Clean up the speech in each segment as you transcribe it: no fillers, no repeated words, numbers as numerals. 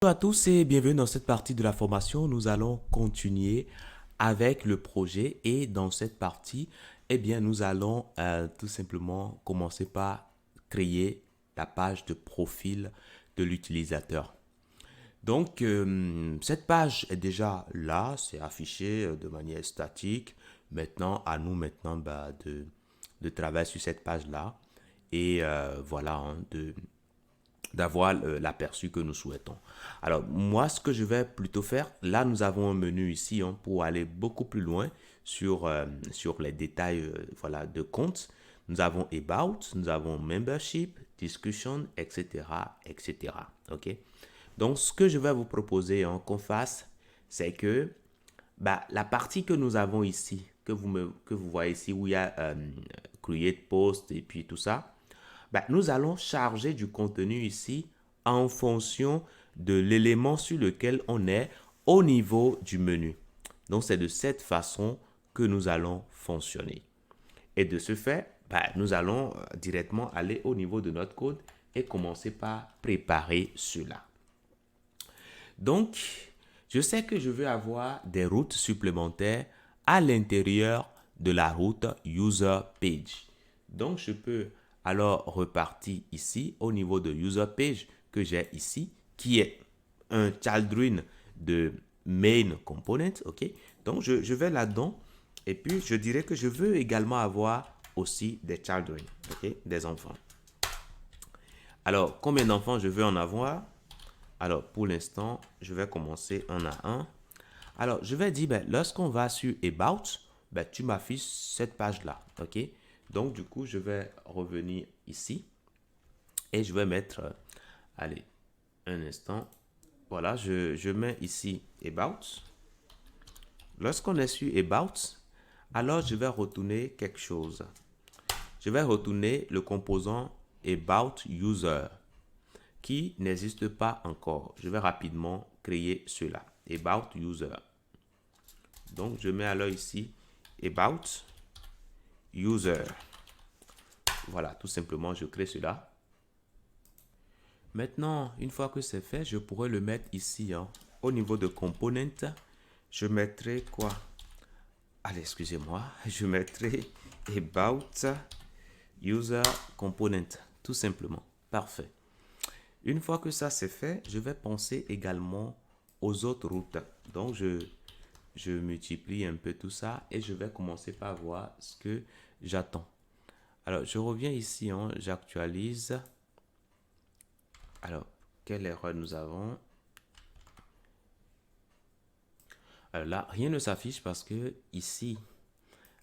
Bonjour à tous et bienvenue dans cette partie de la formation. Nous allons continuer avec le projet et dans cette partie, nous allons tout simplement commencer par créer la page de profil de l'utilisateur. Donc, cette page est déjà là, c'est affiché de manière statique. Maintenant, à nous de travailler sur cette page-là et voilà, d'avoir l'aperçu que nous souhaitons. Alors, moi, ce que je vais plutôt faire, là, nous avons un menu ici pour aller beaucoup plus loin sur les détails voilà, de compte. Nous avons About, nous avons Membership, Discussion, etc. etc. OK? Donc, ce que je vais vous proposer qu'on fasse, c'est que la partie que nous avons ici, que vous voyez ici, où il y a Create Post et puis tout ça, nous allons charger du contenu ici en fonction de l'élément sur lequel on est au niveau du menu. Donc, c'est de cette façon que nous allons fonctionner. Et de ce fait, nous allons directement aller au niveau de notre code et commencer par préparer cela. Donc, je sais que je veux avoir des routes supplémentaires à l'intérieur de la route User Page. Donc, je peux alors repartir ici au niveau de User Page que j'ai ici, qui est un children de main component. OK? Donc, je vais là-dedans et puis je dirais que je veux également avoir aussi des children, OK? Des enfants. Alors, combien d'enfants je veux en avoir? Alors, pour l'instant, je vais commencer un à un. Alors, je vais dire, lorsqu'on va sur About, tu m'affiches cette page-là, OK? Donc, du coup, je vais revenir ici et je vais mettre, allez, un instant. Voilà, je mets ici About. Lorsqu'on est sur About, alors je vais retourner quelque chose. Je vais retourner le composant About User qui n'existe pas encore. Je vais rapidement créer cela. About User. Donc, je mets alors ici About User. Voilà, tout simplement, je crée cela. Maintenant, une fois que c'est fait, je pourrais le mettre ici. Au niveau de Component, je mettrai quoi? Allez, excusez-moi. Je mettrai About User Component. Tout simplement. Parfait. Une fois que ça c'est fait, je vais penser également aux autres routes. Donc, je multiplie un peu tout ça et je vais commencer par voir ce que j'attends. Alors, je reviens ici, j'actualise. Alors, quelle erreur nous avons? Alors là, rien ne s'affiche parce que ici,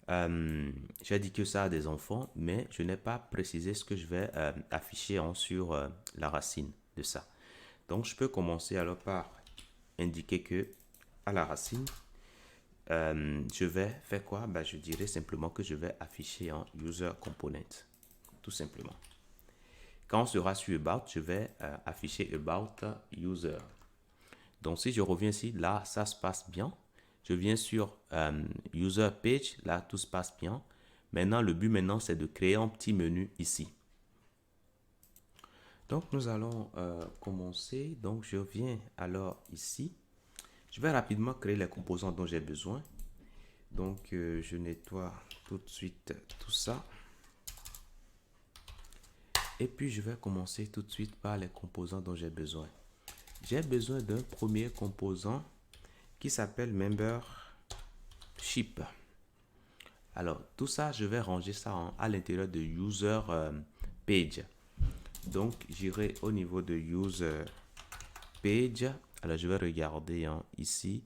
j'ai dit que ça a des enfants, mais je n'ai pas précisé ce que je vais afficher sur la racine de ça. Donc, je peux commencer alors par indiquer que à la racine, je vais faire quoi? Je dirais simplement que je vais afficher en user component, tout simplement. Quand on sera sur about, je vais afficher about user. Donc, si je reviens ici, là, ça se passe bien. Je viens sur user page, là, tout se passe bien. Maintenant, le but maintenant, c'est de créer un petit menu ici. Donc, nous allons commencer. Donc, je viens alors ici. Je vais rapidement créer les composants dont j'ai besoin. Donc, je nettoie tout de suite tout ça. Et puis, je vais commencer tout de suite par les composants dont j'ai besoin. J'ai besoin d'un premier composant qui s'appelle Membership. Alors, tout ça, je vais ranger ça à l'intérieur de User Page. Donc, j'irai au niveau de User Page. Alors, je vais regarder ici.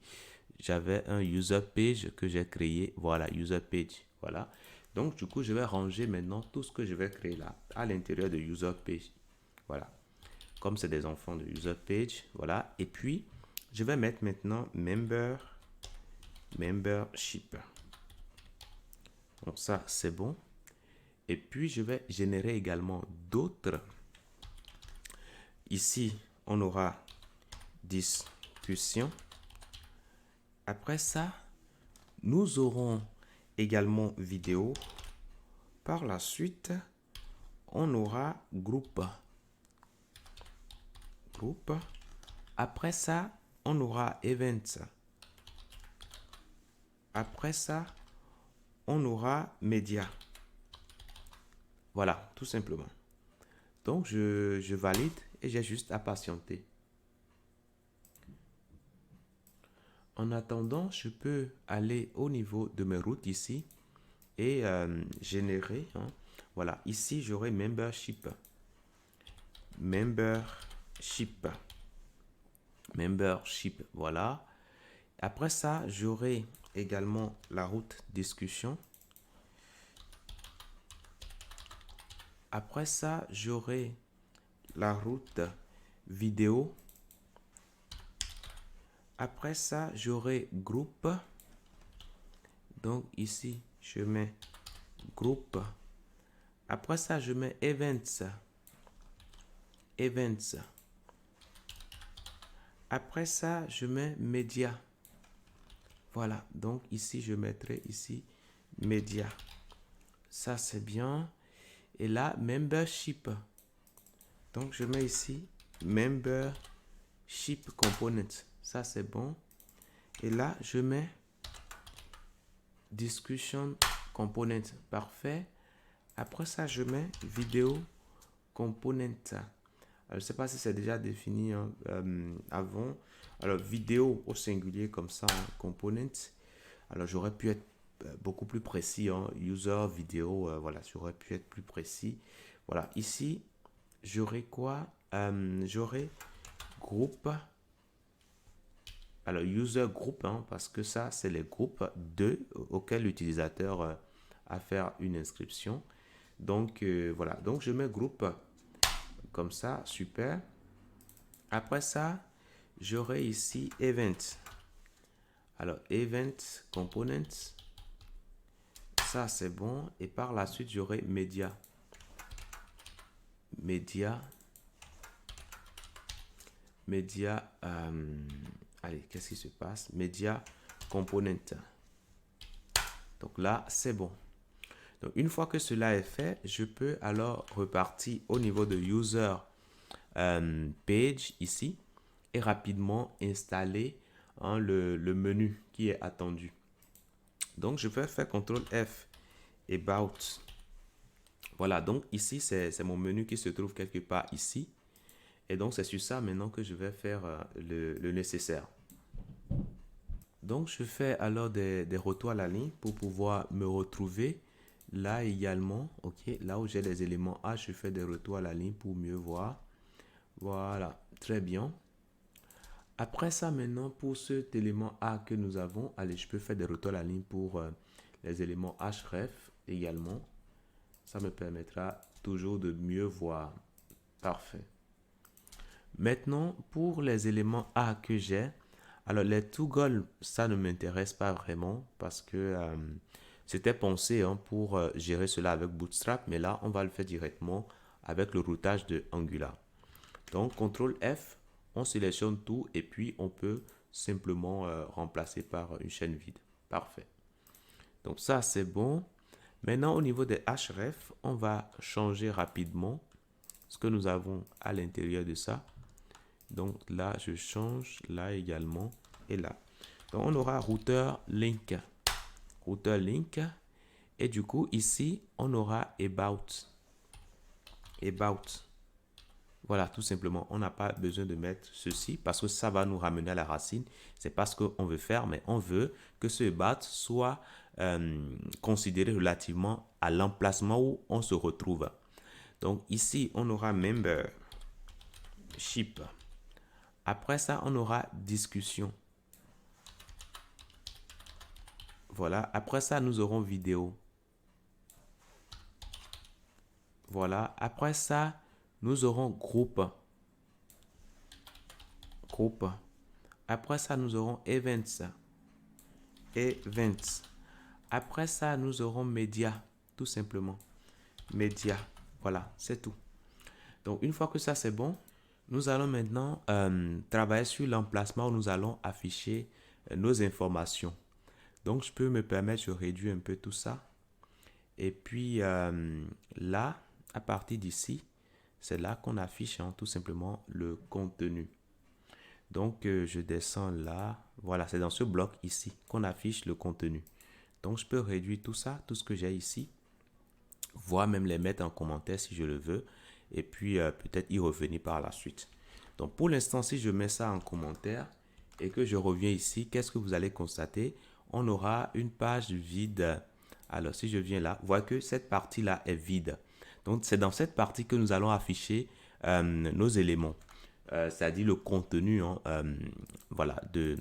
J'avais un User Page que j'ai créé. Voilà, User Page. Voilà. Donc, du coup, je vais ranger maintenant tout ce que je vais créer là, à l'intérieur de User Page. Voilà. Comme c'est des enfants de User Page. Voilà. Et puis, je vais mettre maintenant Membership. Donc, ça, c'est bon. Et puis, je vais générer également d'autres. Ici, on aura discussion. Après ça, nous aurons également vidéo. Par la suite, on aura groupe. Après ça, on aura Events. Après ça, on aura Média. Voilà, tout simplement. Donc, je valide et j'ai juste à patienter. En attendant, je peux aller au niveau de mes routes ici et générer. Voilà, ici, j'aurai Membership. Membership. Membership, voilà. Après ça, j'aurai également la route discussion. Après ça, j'aurai la route vidéo. Après ça, j'aurai groupe. Donc ici, je mets groupe. Après ça, je mets events. Events. Après ça, je mets média. Voilà, donc ici, je mettrai ici média. Ça, c'est bien. Et là, membership. Donc, je mets ici membership component. Ça, c'est bon. Et là, je mets discussion component. Parfait. Après ça, je mets vidéo component. Je ne sais pas si c'est déjà défini avant. Alors, vidéo au singulier comme ça, component. Alors, j'aurais pu être beaucoup plus précis. User, vidéo, voilà, j'aurais pu être plus précis. Voilà, ici, j'aurai quoi? J'aurai groupe. Alors, user group, parce que ça, c'est les groupes auxquels l'utilisateur a à faire une inscription. Donc, voilà. Donc, je mets groupe comme ça. Super. Après ça, j'aurai ici event. Alors, event components. Ça, c'est bon. Et par la suite, j'aurai média. Média. Média. Allez, qu'est-ce qui se passe? Média component. Donc là, c'est bon. Donc, une fois que cela est fait, je peux alors repartir au niveau de user page ici et rapidement installer le menu qui est attendu. Donc, je vais faire CTRL F, About. Voilà, donc ici, c'est mon menu qui se trouve quelque part ici. Et donc, c'est sur ça maintenant que je vais faire le nécessaire. Donc, je fais alors des retours à la ligne pour pouvoir me retrouver là également. OK, là où j'ai les éléments A, je fais des retours à la ligne pour mieux voir. Voilà, très bien. Après ça, maintenant, pour cet élément A que nous avons, allez, je peux faire des retours à la ligne pour les éléments href également. Ça me permettra toujours de mieux voir. Parfait. Maintenant, pour les éléments A que j'ai, alors les toggles, ça ne m'intéresse pas vraiment parce que c'était pensé pour gérer cela avec Bootstrap, mais là, on va le faire directement avec le routage de Angular. Donc, CTRL F, on sélectionne tout et puis on peut simplement remplacer par une chaîne vide. Parfait. Donc ça, c'est bon. Maintenant, au niveau des href, on va changer rapidement ce que nous avons à l'intérieur de ça. Donc là, je change là également et là. Donc on aura routeur link. Routeur link. Et du coup, ici, on aura about. About. Voilà, tout simplement. On n'a pas besoin de mettre ceci parce que ça va nous ramener à la racine. C'est pas ce qu'on veut faire, mais on veut que ce about soit considéré relativement à l'emplacement où on se retrouve. Donc ici, on aura membership. Après ça, on aura discussion. Voilà. Après ça, nous aurons vidéo. Voilà. Après ça, nous aurons groupe. Groupe. Après ça, nous aurons events. Events. Après ça, nous aurons média. Tout simplement. Média. Voilà, c'est tout. Donc, une fois que ça, c'est bon, nous allons maintenant travailler sur l'emplacement où nous allons afficher nos informations. Donc, je peux me permettre de réduire un peu tout ça. Et puis, là, à partir d'ici, c'est là qu'on affiche tout simplement le contenu. Donc, je descends là. Voilà, c'est dans ce bloc ici qu'on affiche le contenu. Donc, je peux réduire tout ça, tout ce que j'ai ici, voire même les mettre en commentaire si je le veux, et puis peut-être y revenir par la suite. Donc, pour l'instant, si je mets ça en commentaire et que je reviens ici, qu'est-ce que vous allez constater? On aura une page vide. Alors, si je viens là, vous voyez que cette partie-là est vide. Donc, c'est dans cette partie que nous allons afficher nos éléments, c'est-à-dire le contenu hein, voilà, de,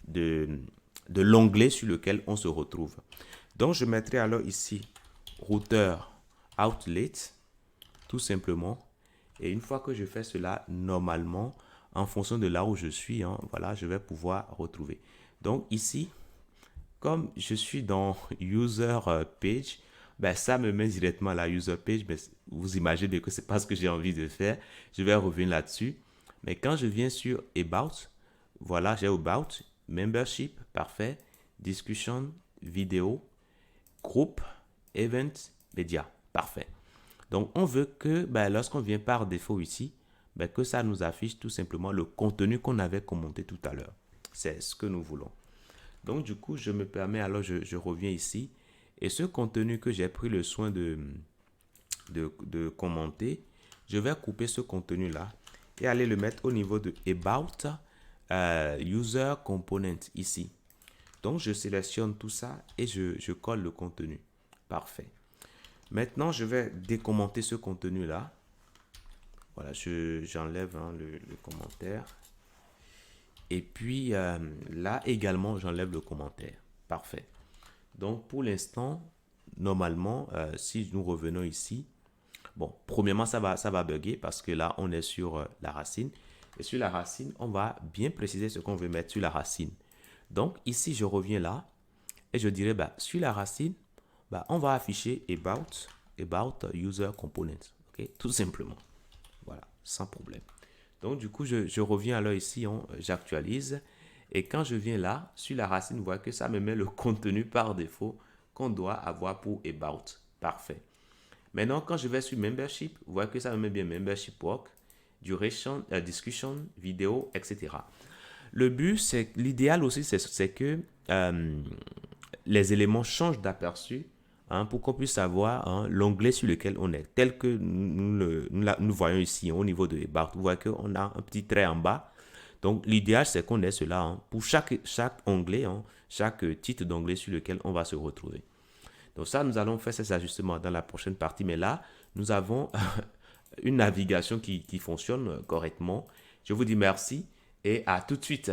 de l'onglet sur lequel on se retrouve. Donc, je mettrai alors ici routeur outlet, tout simplement. Et une fois que je fais cela, normalement, en fonction de là où je suis, hein, voilà, je vais pouvoir retrouver. Donc ici, comme je suis dans User Page, ben, ça me met directement à la User Page. Mais vous imaginez que ce n'est pas ce que j'ai envie de faire. Je vais revenir là-dessus. Mais quand je viens sur About, voilà, j'ai About, Membership, parfait, Discussion, Vidéo, Groupe, Event, Média, parfait. Donc, on veut que ben, lorsqu'on vient par défaut ici, ben, que ça nous affiche tout simplement le contenu qu'on avait commenté tout à l'heure. C'est ce que nous voulons. Donc, du coup, je me permets, alors je reviens ici. Et ce contenu que j'ai pris le soin de commenter, je vais couper ce contenu-là et aller le mettre au niveau de About User Component ici. Donc, je sélectionne tout ça et je colle le contenu. Parfait. Maintenant, je vais décommenter ce contenu-là. Voilà, j'enlève hein, le commentaire. Et puis, là également, j'enlève le commentaire. Parfait. Donc, pour l'instant, normalement, si nous revenons ici, bon, premièrement, ça va bugger parce que là, on est sur la racine. Et sur la racine, on va bien préciser ce qu'on veut mettre sur la racine. Donc, ici, je reviens là et je dirais, bah, sur la racine, bah, on va afficher about user component. Okay? Tout simplement. Voilà, sans problème. Donc, du coup, je reviens alors ici, j'actualise. Et quand je viens là, sur la racine, vous voyez que ça me met le contenu par défaut qu'on doit avoir pour about. Parfait. Maintenant, quand je vais sur membership, vous voyez que ça me met bien membership work, duration, discussion, vidéo, etc. Le but, c'est l'idéal aussi, c'est que les éléments changent d'aperçu hein, pour qu'on puisse savoir hein, l'onglet sur lequel on est, tel que nous voyons ici hein, au niveau de About. Vous voyez qu'on a un petit trait en bas. Donc, l'idéal, c'est qu'on ait cela hein, pour chaque onglet, hein, chaque titre d'onglet sur lequel on va se retrouver. Donc, ça, nous allons faire ces ajustements dans la prochaine partie. Mais là, nous avons une navigation qui fonctionne correctement. Je vous dis merci et à tout de suite.